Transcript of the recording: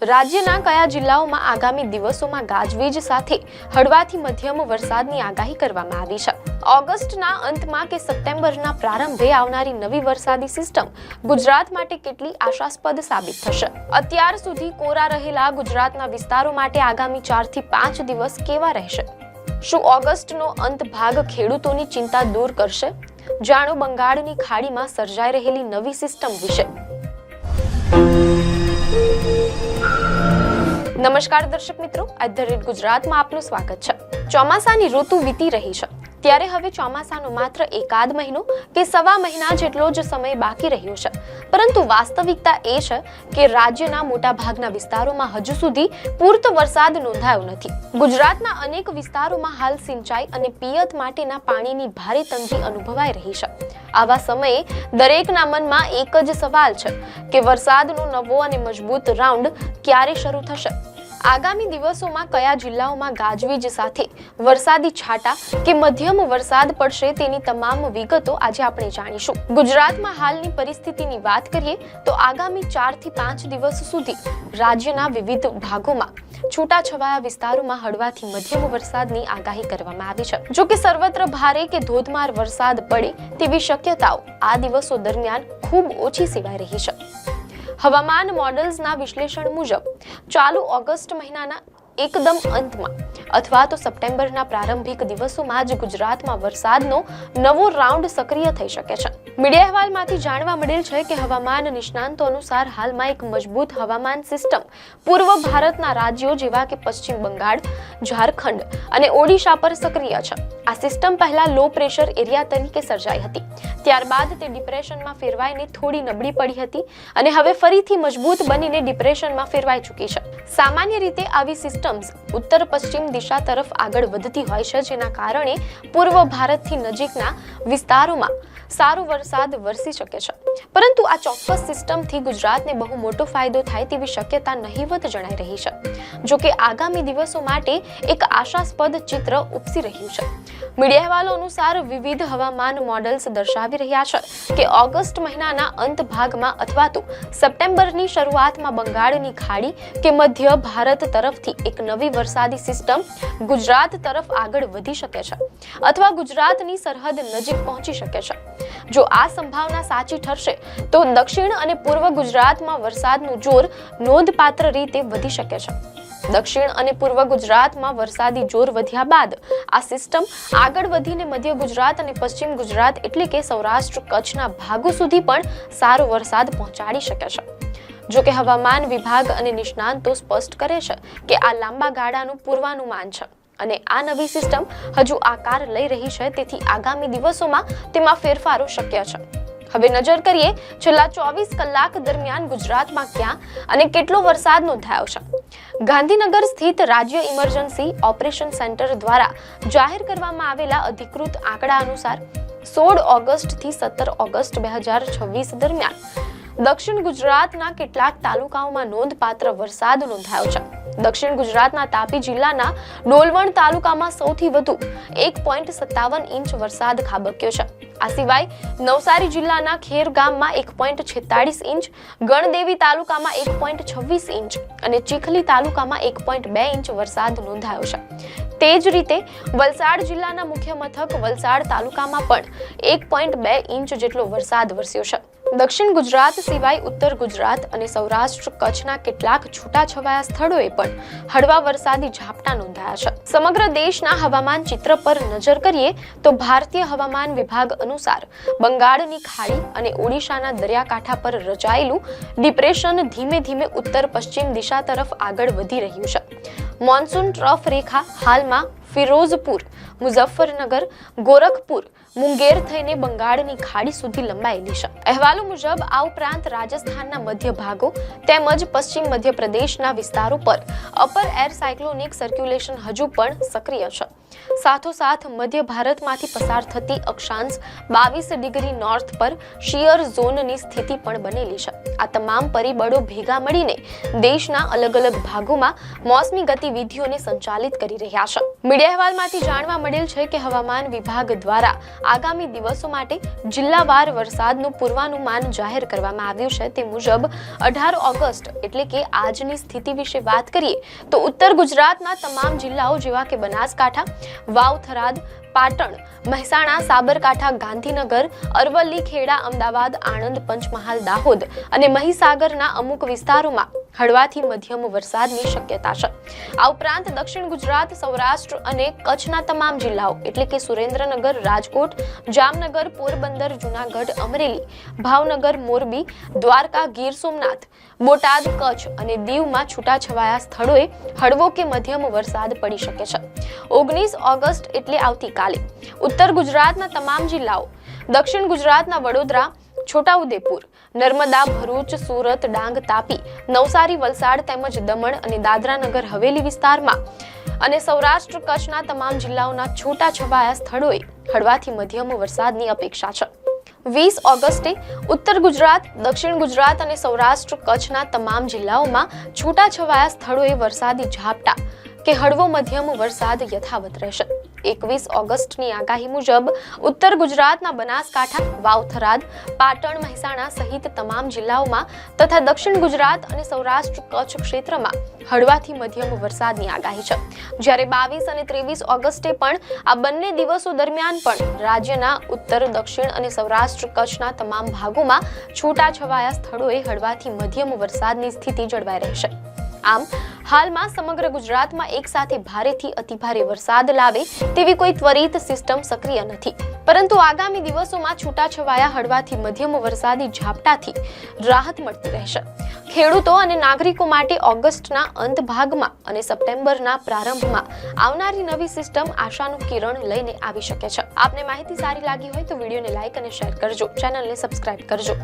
રાજ્યના કયા જિલ્લાઓમાં આગામી દિવસોમાં ગાજવીજ સાથે હળવાથી મધ્યમ વરસાદની આગાહી કરવામાં આવી છે? ઓગસ્ટના અંતમાં કે સપ્ટેમ્બરના પ્રારંભે આવનારી નવી વરસાદી સિસ્ટમ ગુજરાત માટે કેટલી આશાસ્પદ સાબિત થશે? અત્યાર સુધી કોરા રહેલા ગુજરાતના વિસ્તારો માટે આગામી 4 થી 5 દિવસ કેવા રહેશે? શું ઓગસ્ટનો અંત ભાગ ખેડૂતોની ચિંતા દૂર કરશે? જાણો બંગાળની ખાડીમાં સર્જાઈ રહેલી નવી સિસ્ટમ વિશે. નમસ્કાર દર્શક મિત્રો, @ગુજરાતમાં આપનું સ્વાગત છે. ચોમાસાની ઋતુ વીતી રહી છે, ત્યારે હવે ચોમાસાનો માત્ર એકાદ મહિનો કે સવા મહિના જેટલો જ સમય બાકી રહ્યો છે. પરંતુ વાસ્તવિકતા એ છે કે રાજ્યના મોટા ભાગના વિસ્તારોમાં હજુ સુધી પૂરતો વરસાદ નોંધાયો નથી. ગુજરાતના અનેક વિસ્તારોમાં હાલ સિંચાઈ અને પિયત માટેના પાણીની ભારે તંગી અનુભવાઈ રહી છે. આવા સમયે દરેકના મનમાં એક જ સવાલ છે કે વરસાદનો નવો અને મજબૂત રાઉન્ડ ક્યારે શરૂ થશે? આગામી દિવસોમાં કયા જિલ્લાઓમાં ગાજવીજ સાથે વરસાદી છાંટા કે મધ્યમ વરસાદ પડશે તેની તમામ વિગતો આજે આપણે જાણીશું. ગુજરાતમાં હાલની પરિસ્થિતિની વાત કરીએ તો આગામી 4 થી 5 દિવસ સુધી રાજ્યના વિવિધ ભાગોમાં છૂટાછવાયા વિસ્તારોમાં હળવાથી મધ્યમ વરસાદની આગાહી કરવામાં આવી છે. જો કે સર્વત્ર ભારે કે ધોધમાર વરસાદ પડે તેવી શક્યતાઓ આ દિવસો દરમિયાન ખૂબ ઓછી સેવાઈ રહી છે. હવામાન મોડલ્સના વિશ્લેષણ મુજબ ચાલુ ઓગસ્ટ મહિનાના એકદમ અંતમાં અથવા તો સપ્ટેમ્બરના પ્રારંભિક દિવસોમાં જ ગુજરાતમાં વરસાદનો નવો રાઉન્ડ સક્રિય થઈ શકે છે. મીડિયા અહેવાલમાંથી જાણવા મળેલ છે કે હવામાન નિષ્ણાંતો અનુસાર હાલમાં એક મજબૂત હવામાન સિસ્ટમ પૂર્વ ભારતના રાજ્યો જેવા કે પશ્ચિમ બંગાળ, ઝારખંડ અને ઓડિશા પર સક્રિય છે. આ સિસ્ટમ પહેલા લો પ્રેશર એરિયા તરીકે સર્જાઈ હતી, ત્યારબાદ તે ડિપ્રેશનમાં ફેરવાઈને થોડી નબળી પડી હતી અને હવે ફરીથી મજબૂત બનીને ડિપ્રેશનમાં ફેરવાઈ ચૂકી છે. સામાન્ય રીતે આવી સિસ્ટમ્સ ઉત્તર પશ્ચિમ દિશા તરફ આગળ વધતી હોય છે, જેના કારણે પૂર્વ ભારતથી નજીકના વિસ્તારોમાં સારો વરસાદ વરસી શકે છે. પરંતુ આ ચોક્કસ સિસ્ટમથી ગુજરાતને બહુ મોટો ફાયદો થાય તેવી શક્યતા નહીવત જણાઈ રહી છે. જો કે આગામી દિવસો માટે એક આશાસ્પદ ચિત્ર ઉપસી રહ્યું છે. મીડિયા અહેવાલો અનુસાર વિવિધ હવામાન મોડલ્સ દર્શાવી રહ્યા છે કે ઓગસ્ટ મહિનાના અંત ભાગમાં અથવા તો સપ્ટેમ્બરની શરૂઆતમાં બંગાળની ખાડી કે મધ્ય ભારત તરફથી એક નવી વરસાદી સિસ્ટમ ગુજરાત તરફ આગળ વધી શકે છે અથવા ગુજરાતની સરહદ નજીક પહોંચી શકે છે. જો આ સંભાવના સાચી ઠરશે તો દક્ષિણ અને પૂર્વ ગુજરાતમાં વરસાદનું જોર નોંધપાત્ર રીતે વધી શકે છે. દક્ષિણ અને પૂર્વ ગુજરાતમાં વરસાદી જોર વધ્યા બાદ આ સિસ્ટમ આગળ વધીને મધ્ય ગુજરાત અને પશ્ચિમ ગુજરાત એટલે કે સૌરાષ્ટ્ર કચ્છના ભાગો સુધી પણ સારો વરસાદ પહોંચાડી શકે છે. જો કે હવામાન વિભાગ અને નિષ્ણાંતો સ્પષ્ટ કરે છે કે આ લાંબા ગાળાનું પૂર્વાનુમાન છે અને આ નવી સિસ્ટમ હજુ આકાર લઈ રહી છે, તેથી આગામી દિવસોમાં તેમાં ફેરફારો શક્ય છે. હવે નજર કરીએ છેલ્લા 24 કલાક દરમિયાન ગુજરાતમાં ક્યાં અને કેટલો વરસાદ નોંધાયો છે. ગાંધીનગર સ્થિત રાજ્ય ઇમરજન્સી ઓપરેશન સેન્ટર દ્વારા જાહેર કરવામાં આવેલા અધિકૃત આંકડા અનુસાર 16 ઓગસ્ટ થી 17 ઓગસ્ટ 2026 દરમિયાન દક્ષિણ ગુજરાતના કેટલાક તાલુકાઓમાં નોંધપાત્ર વરસાદ નોંધાયો છે. દક્ષિણ ગુજરાતના તાપી જિલ્લાના ડોલવણ તાલુકામાં સૌથી વધુ 1.57 ઇંચ વરસાદ ખાબક્યો છે. આ સિવાય નવસારી જિલ્લાના ખેર ગામમાં 1.46 ઇંચ, ગણદેવી તાલુકામાં 1.26 ઇંચ અને ચીખલી તાલુકામાં 1.2 ઇંચ વરસાદ નોંધાયો છે. તે જ રીતે વલસાડ જિલ્લાના મુખ્ય મથક વલસાડ તાલુકામાં પણ 1.2 ઇંચ જેટલો વરસાદ વરસ્યો છે. દક્ષિણ ગુજરાત સિવાય ઉત્તર ગુજરાત અને સૌરાષ્ટ્ર કચ્છના કેટલાક છૂટાછવાયા સ્થળોએ પણ હળવા વરસાદી ઝાપટા નોંધાયા છે. સમગ્ર દેશના હવામાન ચિત્ર પર નજર કરીએ તો ભારતીય હવામાન વિભાગ અનુસાર બંગાળની ખાડી અને ઓડિશાના દરિયાકાંઠા પર રચાયેલું ડિપ્રેશન ધીમે ધીમે ઉત્તર પશ્ચિમ દિશા તરફ આગળ વધી રહ્યું છે. મોન્સૂન ટ્રફ રેખા હાલમાં ફિરોઝપુર, મુઝફ્ફરનગર, ગોરખપુર, મુંગેર થઈને બંગાળની ખાડી સુધી લંબાયેલી છે. અહેવાલો મુજબ આ ઉપરાંત રાજસ્થાનના મધ્ય ભાગો તેમજ પશ્ચિમ મધ્યપ્રદેશના વિસ્તારો પર અપર એર સાયક્લોનિક સર્ક્યુલેશન હજુ પણ સક્રિય છે. સાથોસાથ મધ્ય ભારતમાંથી પસાર થતી અક્ષાંશ 22 ડિગ્રી નોર્થ પર શિયર ઝોનની સ્થિતિ પણ બનેલી છે. આ તમામ પરિબળો ભેગા મળીને દેશના અલગ અલગ ભાગોમાં મોસમી ગતિવિધિઓને સંચાલિત કરી રહ્યા છે. મીડિયા અહેવાલમાંથી જાણવા મળેલ છે કે હવામાન વિભાગ દ્વારા આગામી દિવસો માટે જિલ્લાવાર વરસાદનું પૂર્વાનુમાન જાહેર કરવામાં આવ્યું છે. તે મુજબ 18 ઓગસ્ટ એટલે કે આજની સ્થિતિ વિશે વાત કરીએ તો ઉત્તર ગુજરાતના તમામ જિલ્લાઓ જેવા કે બનાસકાંઠા, વાવ, થરાદ, પાટણ, મહેસાણા, સાબરકાંઠા, ગાંધીનગર, અરવલ્લી, ખેડા, અમદાવાદ, આણંદ, પંચમહાલ, દાહોદ અને મહીસાગરના અમુક વિસ્તારોમાં હળવાથી મધ્યમ વરસાદની શક્યતા છે. આ ઉપરાંત દક્ષિણ ગુજરાત, સૌરાષ્ટ્ર અને કચ્છના તમામ જિલ્લાઓ એટલે કે સુરેન્દ્રનગર, રાજકોટ, જામનગર, પોરબંદર, જૂનાગઢ, અમરેલી, ભાવનગર, મોરબી, દ્વારકા, ગીર સોમનાથ, બોટાદ, કચ્છ અને દીવમાં છૂટાછવાયા સ્થળોએ હળવો કે મધ્યમ વરસાદ પડી શકે છે. 19 ઓગસ્ટ એટલે આવતીકાલે ઉત્તર ગુજરાતના તમામ જિલ્લાઓ, દક્ષિણ ગુજરાતના વડોદરા, છોટાઉદેપુર, નર્મદા, ભરૂચ, સુરત, ડાંગ, તાપી, નવસારી, વલસાડ તેમજ દમણ અને દાદરા નગર હવેલી વિસ્તારમાં અને સૌરાષ્ટ્ર કચ્છના તમામ જિલ્લાઓના છૂટાછવાયા સ્થળોએ હળવાથી મધ્યમ વરસાદની અપેક્ષા છે. 20 ઓગસ્ટે ઉત્તર ગુજરાત, દક્ષિણ ગુજરાત અને સૌરાષ્ટ્ર કચ્છના તમામ જિલ્લાઓમાં છૂટાછવાયા સ્થળોએ વરસાદી ઝાપટા કે હળવો મધ્યમ વરસાદ યથાવત રહેશે. 21 ઓગસ્ટની આગાહી મુજબ ઉત્તર ગુજરાતના બનાસકાંઠા, વાવ, થરાદ, પાટણ, મહેસાણા સહિત તમામ જિલ્લાઓમાં તથા દક્ષિણ ગુજરાત અને સૌરાષ્ટ્ર કચ્છ ક્ષેત્રમાં હળવાથી મધ્યમ વરસાદની આગાહી છે. જ્યારે 22 અને 23 ઓગસ્ટે પણ આ બંને દિવસો દરમિયાન પણ રાજ્યના ઉત્તર, દક્ષિણ અને સૌરાષ્ટ્ર કચ્છના તમામ ભાગોમાં છૂટાછવાયા સ્થળોએ હળવાથી મધ્યમ વરસાદની સ્થિતિ જળવાઈ રહેશે. આમ હાલમાં સમગ્ર ગુજરાતમાં એક સાથે ભારેથી અતિભારે વરસાદ લાવે તેવી કોઈ ત્વરિત સિસ્ટમ સક્રિય નથી, પરંતુ આગામી દિવસોમાં છૂટાછવાયા હળવાથી મધ્યમ વરસાદી ઝાપટાથી રાહત મળતી રહેશે. ખેડૂતો અને નાગરિકો માટે ઓગસ્ટના અંત ભાગમાં અને સપ્ટેમ્બરના પ્રારંભમાં આવનારી નવી સિસ્ટમ આશાનું કિરણ લઈને આવી શકે છે. આપને માહિતી સારી લાગી હોય તો વિડીયોને લાઈક અને શેર કરજો, ચેનલને સબસ્ક્રાઇબ કરજો.